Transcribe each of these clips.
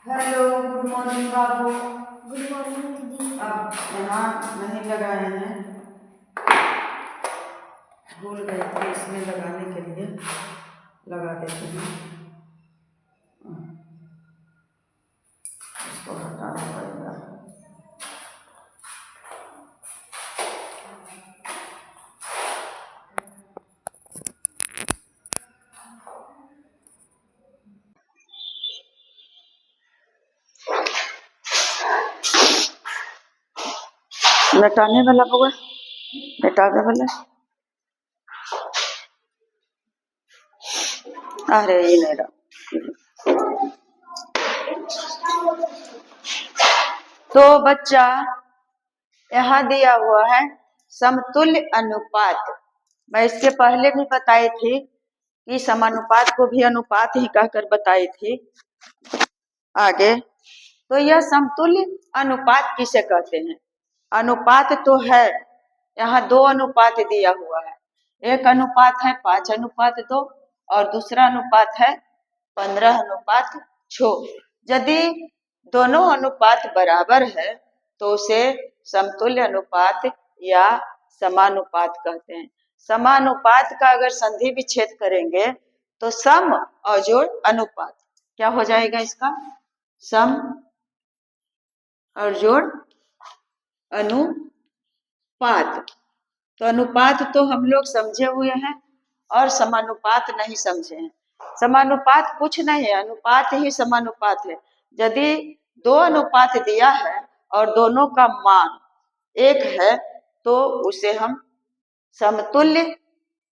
Hello, good morning बाबू। Good morning दीदी। अब यहाँ नहीं लगाए हैं, भूल गए थे, इसमें लगाने के लिए लगा देते हैं। इसको हटाना पड़ेगा। लटाने वाला होगा, लटाने वाला। अरे ये नहीं रहा। तो बच्चा यहाँ दिया हुआ है समतुल्य अनुपात। मैं इसके पहले भी बताई थी कि समानुपात को भी अनुपात ही कहकर बताई थी आगे। तो यह समतुल्य अनुपात किसे कहते हैं? अनुपात तो है, यहाँ दो अनुपात दिया हुआ है। एक अनुपात है 5:2 और दूसरा अनुपात है 15:6। यदि दोनों अनुपात बराबर है तो उसे समतुल्य अनुपात या समानुपात कहते हैं। समानुपात का अगर संधि विच्छेद करेंगे तो सम और जोड़ अनुपात क्या हो जाएगा? इसका सम और जोड़ अनुपात। तो अनुपात तो हम लोग समझे हुए हैं और समानुपात नहीं समझे हैं। समानुपात कुछ नहीं है, अनुपात ही समानुपात है। यदि दो अनुपात दिया है और दोनों का मान एक है तो उसे हम समतुल्य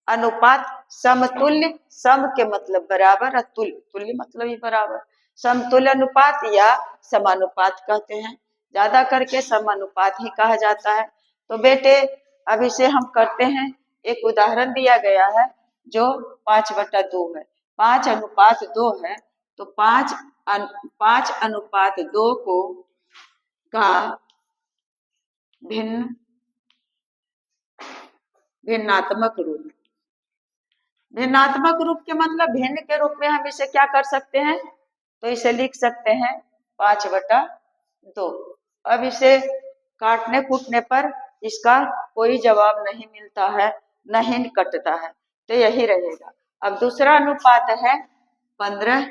अनुपात, समतुल्य, सम के मतलब बराबर और तुल्य, तुल्य मतलब ही बराबर, समतुल्य अनुपात या समानुपात कहते हैं। ज्यादा करके समानुपात ही कहा जाता है। तो बेटे अब इसे हम करते हैं। एक उदाहरण दिया गया है जो 5/2 है। 5:2 है तो 5:2 को का भिन्नात्मक रूप। भिन्नात्मक रूप के मतलब भिन्न के रूप में हम इसे क्या कर सकते हैं? तो इसे लिख सकते हैं 5/2। अब इसे काटने कूटने पर इसका कोई जवाब नहीं मिलता है, नहीं कटता है, तो यही रहेगा। अब दूसरा अनुपात है 15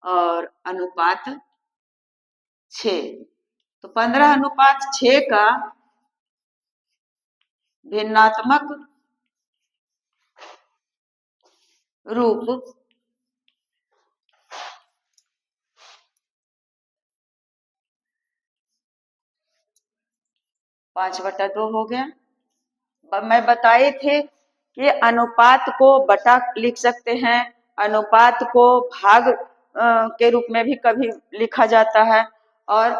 और अनुपात 6। तो 15:6 का भिन्नात्मक रूप 5/2 हो गया। मैं बताई थी कि अनुपात को बटा लिख सकते हैं, अनुपात को भाग के रूप में भी कभी लिखा जाता है और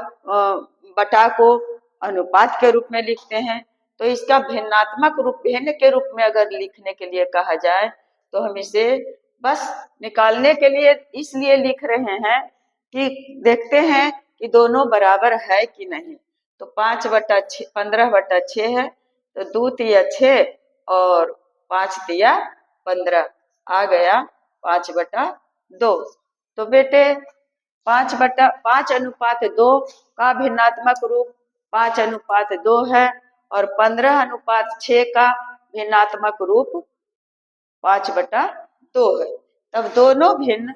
बटा को अनुपात के रूप में लिखते हैं। तो इसका भिन्नात्मक रूप, भिन्न के रूप में अगर लिखने के लिए कहा जाए तो हम इसे बस निकालने के लिए इसलिए लिख रहे हैं कि देखते हैं कि दोनों बराबर है कि नहीं। तो 15/6 है तो 2 तिया 6 और 5 तिया 15 आ गया 5/2। तो बेटे 5:5:2 का भिन्नात्मक रूप 5:2 है और 15:6 का भिन्नात्मक रूप 5/2 है। तब दोनों भिन्न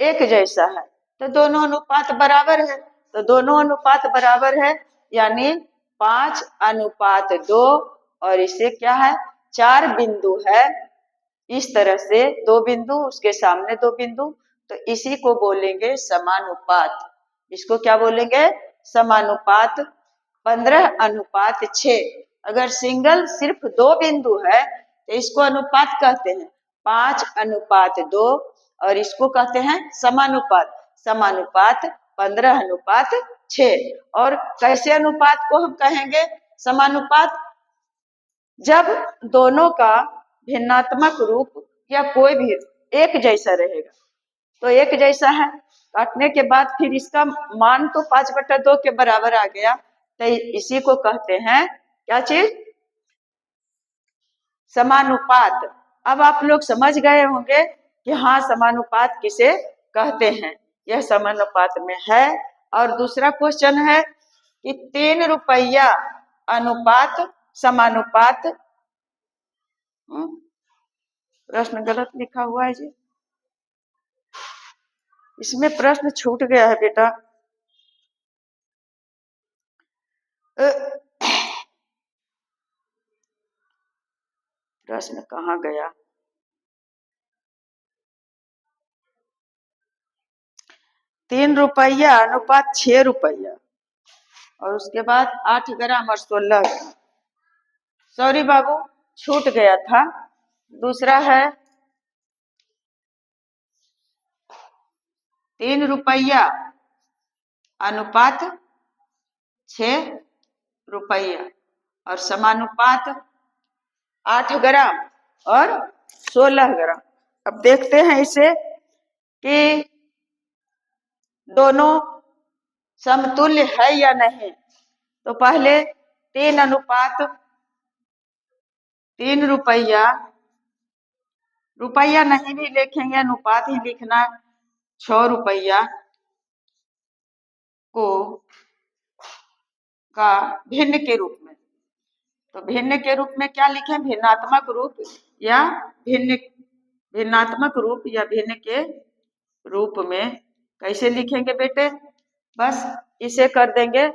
एक जैसा है तो दोनों अनुपात बराबर है। तो दोनों अनुपात बराबर है यानी 5:2 और इसे क्या है 4 बिंदु है। इस तरह से 2 बिंदु, उसके सामने 2 बिंदु, तो इसी को बोलेंगे समानुपात। इसको क्या बोलेंगे? समानुपात। 15:6 अगर सिंगल सिर्फ 2 बिंदु है तो इसको अनुपात कहते हैं 5:2 और इसको कहते हैं समानुपात। समानुपात 15:6। और कैसे अनुपात को हम कहेंगे समानुपात? जब दोनों का भिन्नात्मक रूप या कोई भी एक जैसा रहेगा। तो एक जैसा है, काटने के बाद फिर इसका मान तो 5/2 के बराबर आ गया, तो इसी को कहते हैं क्या चीज? समानुपात। अब आप लोग समझ गए होंगे कि हाँ समानुपात किसे कहते हैं। यह समानुपात में है। और दूसरा क्वेश्चन है कि 3 रुपया अनुपात समानुपात, प्रश्न गलत लिखा हुआ है जी, इसमें प्रश्न छूट गया है बेटा। प्रश्न कहाँ गया? 3 रुपया अनुपात 6 रुपया और उसके बाद 8 ग्राम और 16 ग्राम। सॉरी बाबू, छूट गया था। दूसरा है 3 रुपया अनुपात 6 रुपया और समानुपात 8 ग्राम और 16 ग्राम। अब देखते हैं इसे कि दोनों समतुल्य है या नहीं। तो पहले 3 अनुपात 3 रुपया, रुपया नहीं भी लिखेंगे, अनुपात ही लिखना है। 6 रुपया को का भिन्न के रूप में, तो भिन्न के रूप में क्या लिखें? भिन्नात्मक रूप या भिन्नात्मक रूप या भिन्न के रूप में कैसे लिखेंगे बेटे? बस इसे कर देंगे,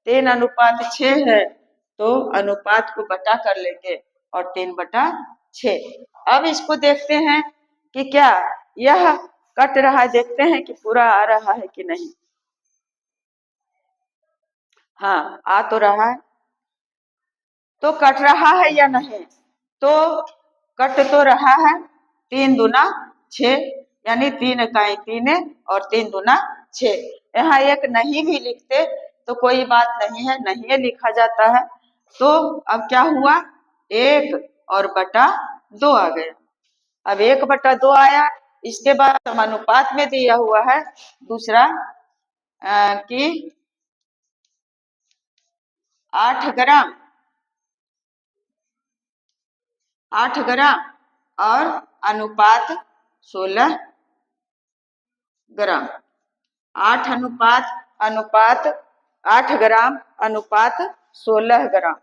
3 अनुपात 6 है तो अनुपात को बटा कर लेंगे और 3/6। अब इसको देखते हैं कि क्या यह कट रहा है, देखते हैं कि पूरा आ रहा है कि नहीं। हाँ, आ तो रहा है, तो कट रहा है या नहीं? तो कट तो रहा है। 3 दूना 6, यानी 3 इकाई 3 और 3 दूना 6। यहाँ एक नहीं भी लिखते तो कोई बात नहीं है, नहीं लिखा जाता है। तो अब क्या हुआ? 1 और बटा 2 आ गया। अब 1/2 आया। इसके बाद समानुपात में दिया हुआ है दूसरा कि 8 ग्राम और अनुपात 16 ग्राम। 8 अनुपात 8 ग्राम अनुपात 16 ग्राम।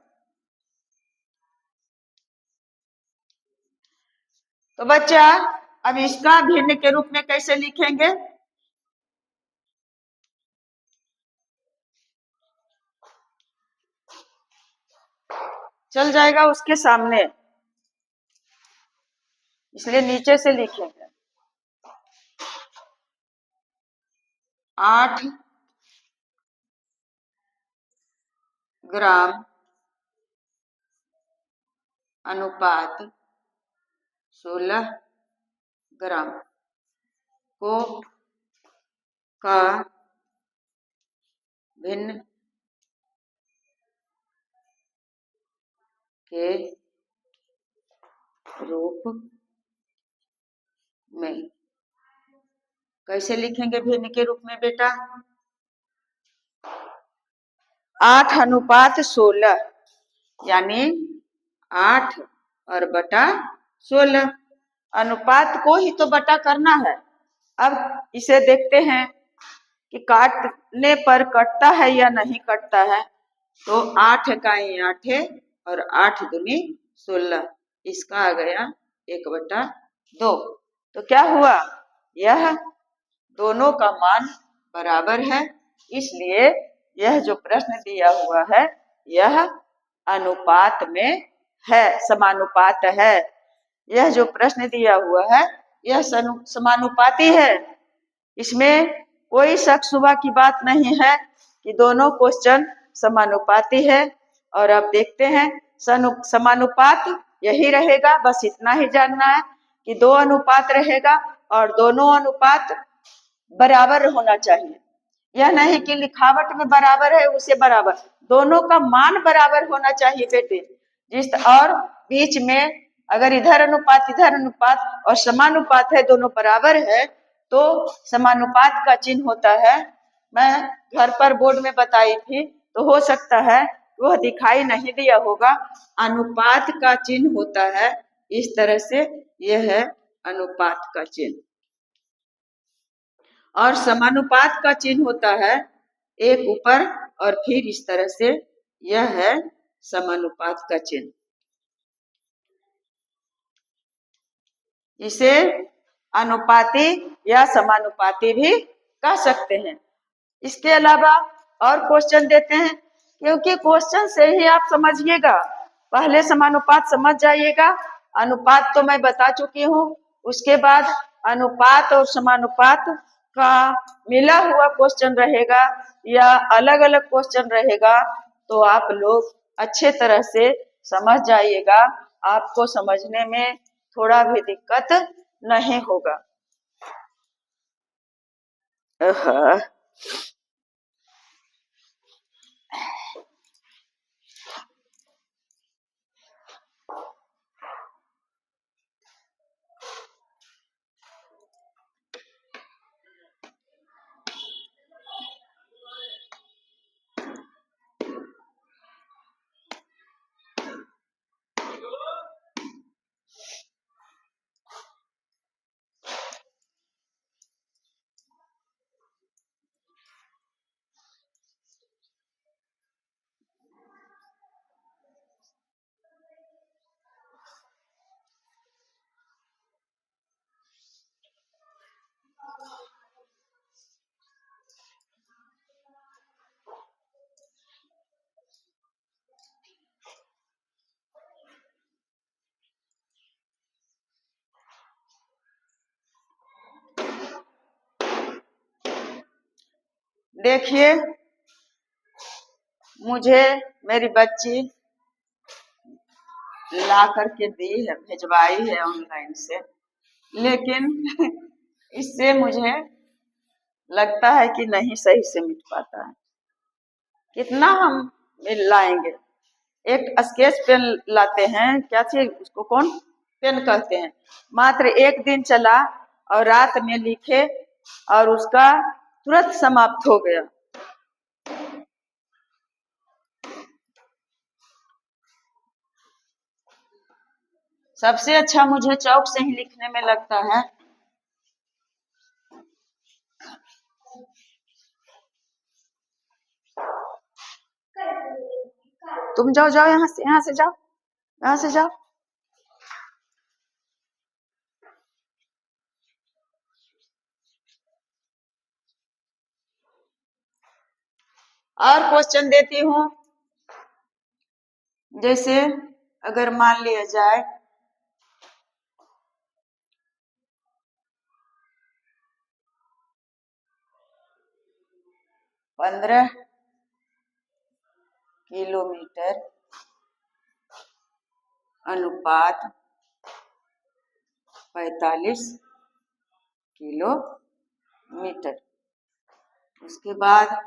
तो बच्चा अब इसका भिन्न के रूप में कैसे लिखेंगे? चल जाएगा उसके सामने, इसलिए नीचे से लिखेंगे। 8 ग्राम अनुपात 16 ग्राम को का भिन्न के रूप में कैसे लिखेंगे? भिन्न के रूप में बेटा 8 अनुपात 16, यानी 8 और बटा 16। अनुपात को ही तो बटा करना है। अब इसे देखते हैं कि काटने पर कटता है या नहीं कटता है। तो 8 इकाई 8 और 8 दूनी 16, इसका आ गया 1/2। तो क्या हुआ? यह दोनों का मान बराबर है, इसलिए यह जो प्रश्न दिया हुआ है यह अनुपात में है, समानुपात है। यह जो प्रश्न दिया हुआ है यह समानुपाती है। इसमें कोई शक शुबा की बात नहीं है कि दोनों क्वेश्चन समानुपाती है। और अब देखते हैं समानुपात यही रहेगा, बस इतना ही जानना है कि 2 अनुपात रहेगा और दोनों अनुपात बराबर होना चाहिए। यह नहीं कि लिखावट में बराबर है उसे बराबर, दोनों का मान बराबर होना चाहिए बेटे। और बीच में अगर इधर अनुपात और समानुपात है, दोनों बराबर है, तो समानुपात का चिन्ह होता है। मैं घर पर बोर्ड में बताई थी, तो हो सकता है वह दिखाई नहीं दिया होगा। अनुपात का चिन्ह होता है इस तरह से, यह है अनुपात का चिन्ह। और समानुपात का चिन्ह होता है एक ऊपर और फिर इस तरह से, यह है समानुपात का चिन्ह। इसे अनुपाती या समानुपाती भी कह सकते हैं। इसके अलावा और क्वेश्चन देते हैं, क्योंकि क्वेश्चन से ही आप समझिएगा। पहले समानुपात समझ जाइएगा, अनुपात तो मैं बता चुकी हूँ। उसके बाद अनुपात और समानुपात का मिला हुआ क्वेश्चन रहेगा या अलग अलग क्वेश्चन रहेगा, तो आप लोग अच्छे तरह से समझ जाइएगा। आपको समझने में थोड़ा भी दिक्कत नहीं होगा। देखिए, मुझे मेरी बच्ची ला करके दी है, भिजवाई है ऑनलाइन से, लेकिन इससे मुझे लगता है कि नहीं सही से मिट पाता है। कितना हम लाएंगे? एक स्केच पेन लाते हैं, क्या चीज उसको कौन पेन कहते हैं, मात्र एक दिन चला और रात में लिखे और उसका तुरंत समाप्त हो गया। सबसे अच्छा मुझे चौक से ही लिखने में लगता है। तुम जाओ जाओ, यहाँ से जाओ, यहाँ से जाओ। और क्वेश्चन देती हूँ, जैसे अगर मान लिया जाए 15 किलोमीटर अनुपात 45 किलोमीटर, उसके बाद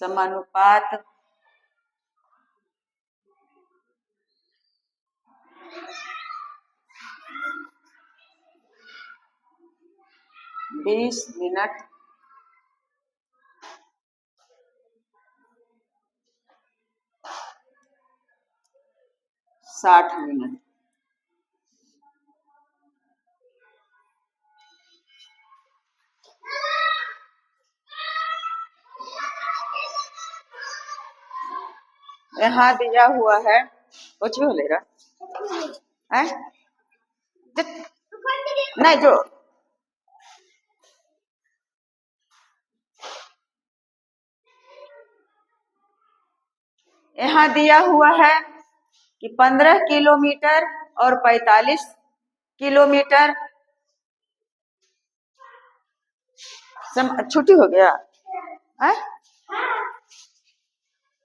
समानुपात 20 मिनट 60 मिनट। यहाँ दिया हुआ है, कुछ भी हो ले रहा है नहीं, जो यहाँ दिया हुआ है कि 15 किलोमीटर और 45 किलोमीटर। छुट्टी हो गया है?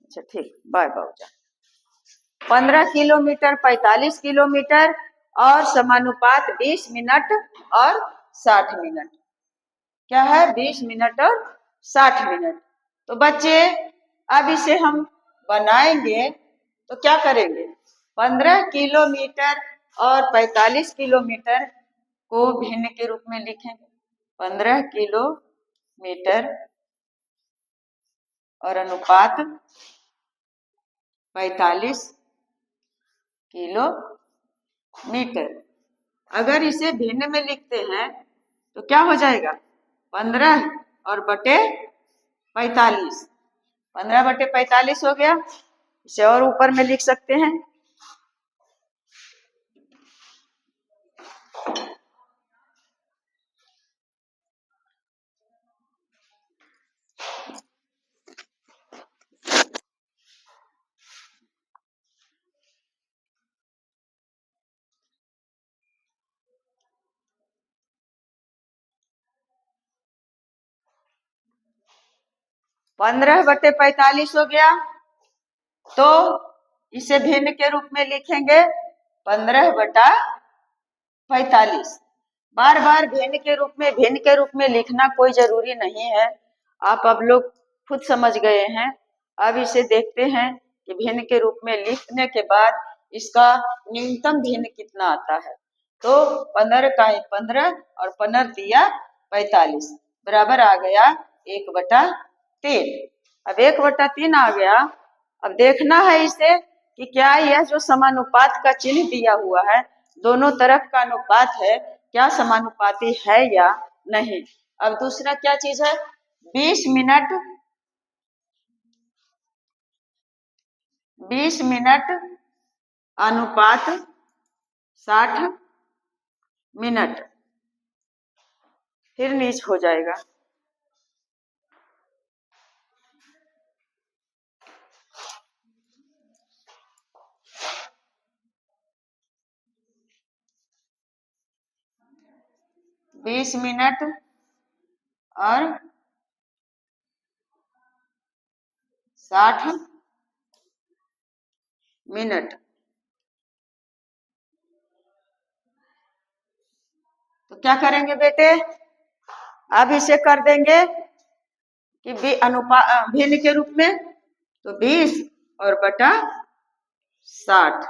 अच्छा ठीक, बाय बाय। 15 किलोमीटर, 45 किलोमीटर और समानुपात 20 मिनट और 60 मिनट। क्या है? 20 मिनट और 60 मिनट। तो बच्चे अब इसे हम बनाएंगे तो क्या करेंगे? 15 किलोमीटर और 45 किलोमीटर को भिन्न के रूप में लिखेंगे। 15 किलोमीटर और अनुपात 45 किलोमीटर। अगर इसे भिन्न में लिखते हैं तो क्या हो जाएगा? 15 और बटे 45। 15/45 हो गया। इसे और ऊपर में लिख सकते हैं। पंद्रह बटे 45 हो गया, तो इसे भिन्न के रूप में लिखेंगे 15/45। बार बार भिन्न के रूप में लिखना कोई जरूरी नहीं है। आप अब लोग खुद समझ गए हैं। अब इसे देखते हैं कि भिन्न के रूप में लिखने के बाद इसका न्यूनतम भिन्न कितना आता है। तो 15 का 15 और 15 दिया 45 बराबर आ गया 1/3। अब 1/3 आ गया। अब देखना है इसे कि क्या यह जो समानुपात का चिन्ह दिया हुआ है दोनों तरफ का अनुपात है, क्या समानुपाती है या नहीं। अब दूसरा क्या चीज है, 20 मिनट अनुपात 60 मिनट, फिर नीच हो जाएगा। बीस मिनट और 60 मिनट। तो क्या करेंगे बेटे, अब इसे कर देंगे कि भिन्न के रूप में, तो 20 और बटा 60।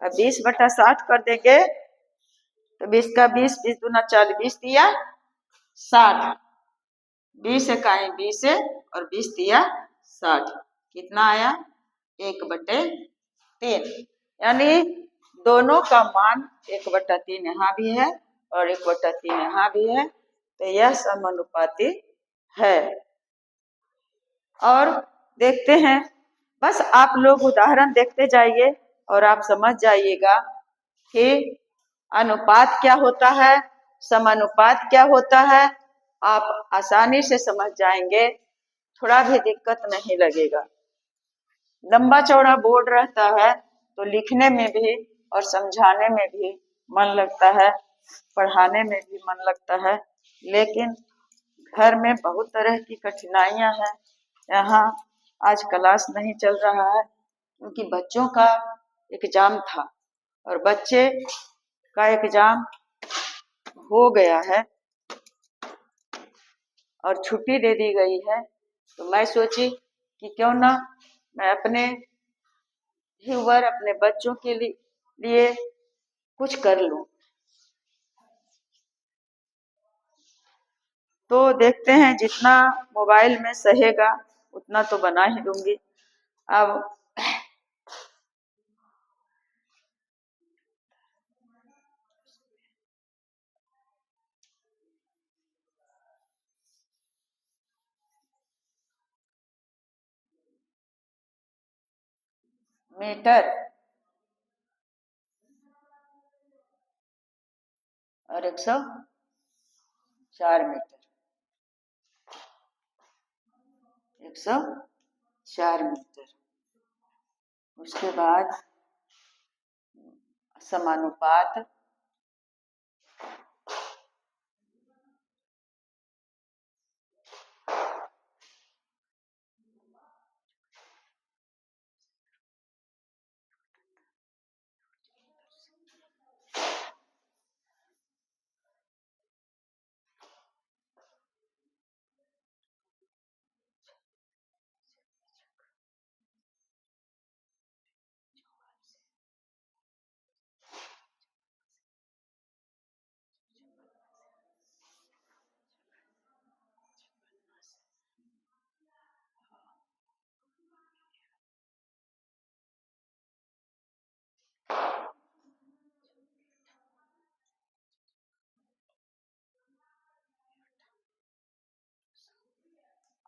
अब 20/60 कर देंगे तो 20 का 20, 20 दूना 40, 20 दिया 60। 20 इकाई 20 और 20 दिया 60, कितना आया 1/3। यानी दोनों का मान 1/3 यहाँ भी है और 1/3 यहाँ भी है, तो यह समानुपाती है। और देखते हैं, बस आप लोग उदाहरण देखते जाइए और आप समझ जाइएगा कि अनुपात क्या होता है, समानुपात क्या होता है। आप आसानी से समझ जाएंगे, थोड़ा भी दिक्कत नहीं लगेगा। लंबा चौड़ा बोर्ड रहता है तो लिखने में भी और समझाने में भी मन लगता है, पढ़ाने में भी मन लगता है, लेकिन घर में बहुत तरह की कठिनाइयां हैं। यहाँ आज क्लास नहीं चल रहा है क्योंकि बच्चों का एग्जाम था और बच्चे का एग्जाम हो गया है और छुट्टी दे दी गई है। तो मैं सोची कि क्यों ना मैं अपने व्यूअर, अपने बच्चों के लिए कुछ कर लूं। तो देखते हैं, जितना मोबाइल में सहेगा उतना तो बना ही दूंगी। अब मीटर और 104 मीटर, 104 मीटर। उसके बाद समानुपात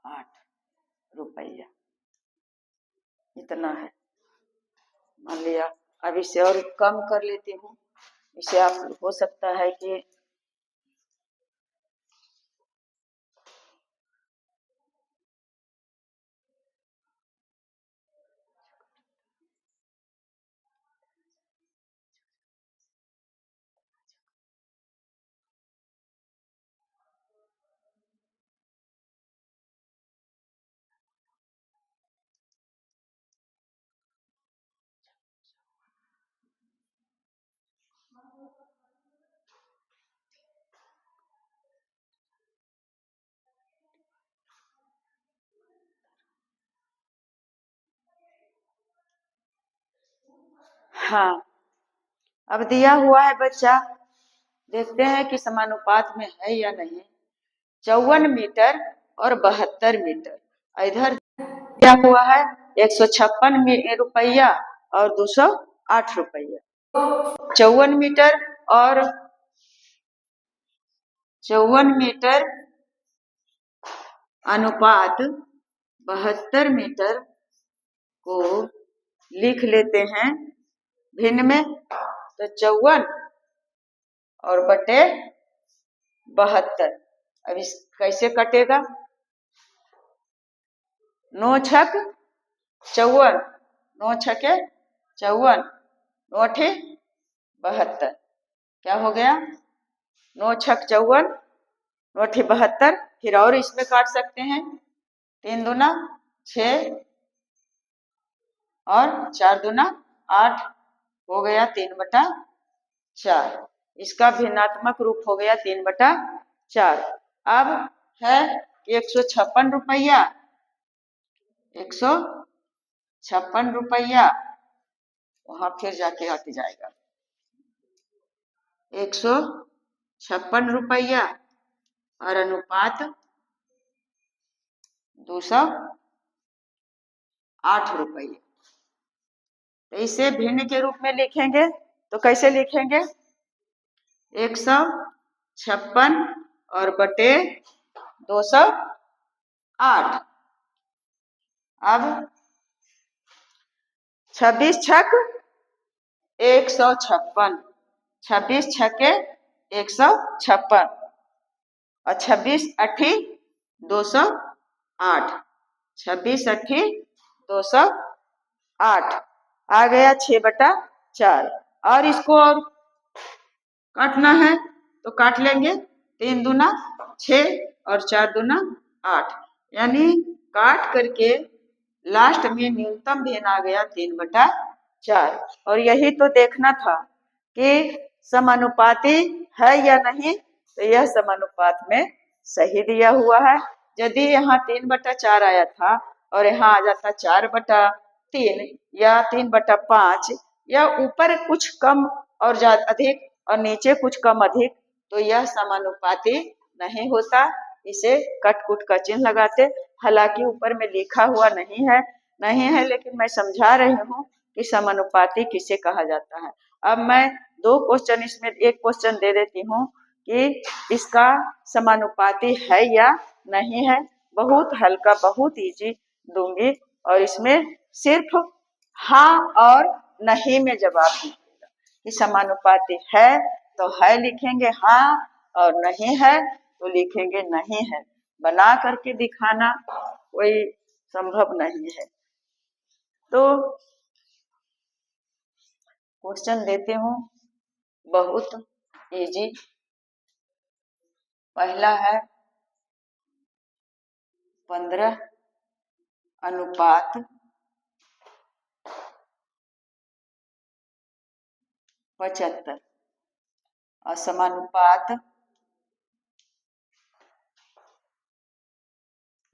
8 रुपया, इतना है। मान लिया, अब इसे और कम कर लेती हूँ। इसे आप हो सकता है कि हाँ, अब दिया हुआ है बच्चा, देखते हैं कि समानुपात में है या नहीं। 54 मीटर और 72 मीटर। इधर दिया हुआ है 156 रुपया और 208 रुपया। 54 मीटर और 54 मीटर अनुपात 72 मीटर को लिख लेते हैं भिन्न में। तो 54 और बटे 72। अब इस कैसे कटेगा? 9 छक 54, 9 छके 54, 9 अठे 72। क्या हो गया? 9 छक 54, 9 अठे 72। फिर और इसमें काट सकते हैं। 3 दूना 6 और 4 दूना 8 हो गया 3/4। इसका भिन्नात्मक रूप हो गया 3/4। अब है 156 रुपया, 156 रुपया वहां फिर जाके हट जाएगा। 156 रुपया और अनुपात 208 रुपये। तो इसे भिन्न के रूप में लिखेंगे तो कैसे लिखेंगे? 156 और बटे 208। अब 26 छक 156, 26 छके 156 और 26 अठी 208, 26 अठी 208 आ गया 6/4। और इसको और काटना है तो काट लेंगे। 3 दूना 6 और 4 दूना 8, यानी काट करके लास्ट में न्यूनतम भिन्न आ गया 3/4। और यही तो देखना था कि समानुपाती है या नहीं। तो यह समानुपात में सही दिया हुआ है। यदि यहाँ 3/4 आया था और यहाँ आ जाता 4/3 या 3/5 या ऊपर कुछ कम और ज्यादा अधिक और नीचे कुछ कम अधिक, तो यह समानुपाती नहीं होता। इसे कट कुट का चिन्ह लगाते। हालांकि ऊपर में लिखा हुआ नहीं है, लेकिन मैं समझा रही हूँ कि समानुपाती किसे कहा जाता है। अब मैं 2 क्वेश्चन, इसमें एक क्वेश्चन दे देती हूँ कि इसका समानुपाती है या नहीं है। बहुत हल्का, बहुत इजी दूंगी और इसमें सिर्फ हाँ और नहीं में जवाब दीजिएगा। कि समानुपाती है तो है लिखेंगे हाँ, और नहीं है तो लिखेंगे नहीं है। बना करके दिखाना कोई संभव नहीं है। तो क्वेश्चन देते हूँ, बहुत इजी। पहला है 15 अनुपात 75 और समानुपात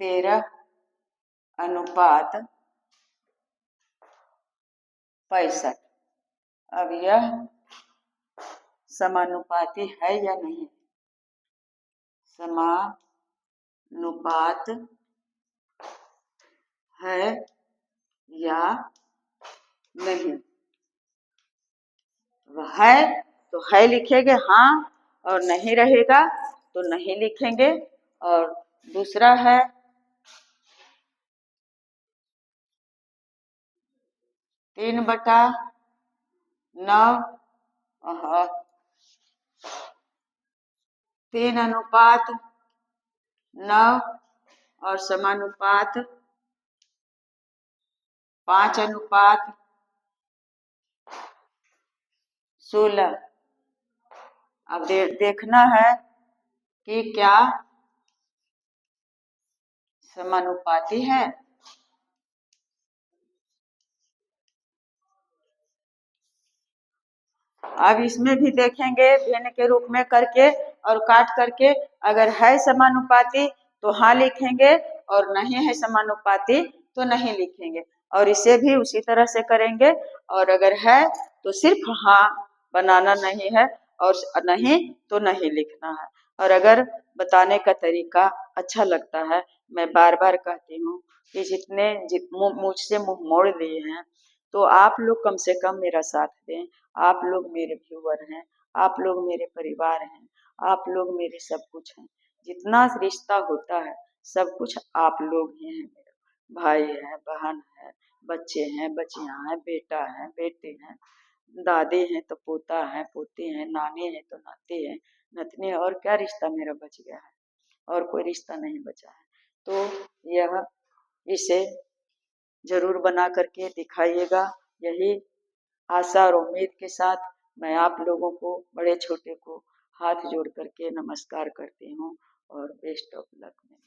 13 अनुपात 65। अब यह समानुपाती है या नहीं? समानुपात है या नहीं? है तो है लिखेंगे हाँ, और नहीं रहेगा तो नहीं लिखेंगे। और दूसरा है 3/9, 3:9 और समानुपात 5:16। अब देखना है कि क्या समानुपाती है। अब इसमें भी देखेंगे भिन्न के रूप में करके और काट करके, अगर है समानुपाती तो हाँ लिखेंगे और नहीं है समानुपाती तो नहीं लिखेंगे, और इसे भी उसी तरह से करेंगे। और अगर है तो सिर्फ हाँ बनाना नहीं है और नहीं तो नहीं लिखना है। और अगर बताने का तरीका अच्छा लगता है, मैं बार बार कहती हूँ कि जितने मुझसे मुंह मोड़ लिए हैं तो आप लोग कम से कम मेरा साथ दें। आप लोग मेरे व्यूअर हैं, आप लोग मेरे परिवार हैं, आप लोग मेरे सब कुछ हैं। जितना रिश्ता होता है सब कुछ आप लोग ही हैं। मेरा भाई है, बहन है, बच्चे हैं, बच्चियां हैं, बेटा है, बेटे हैं, दादी हैं तो पोता है, पोती हैं, नानी है तो नाती है, नतनी है, और क्या रिश्ता मेरा बच गया है? और कोई रिश्ता नहीं बचा है। तो यह इसे जरूर बना करके दिखाइएगा। यही आशा और उम्मीद के साथ मैं आप लोगों को, बड़े छोटे को हाथ जोड़ करके नमस्कार करती हूँ और बेस्ट ऑफ लक में।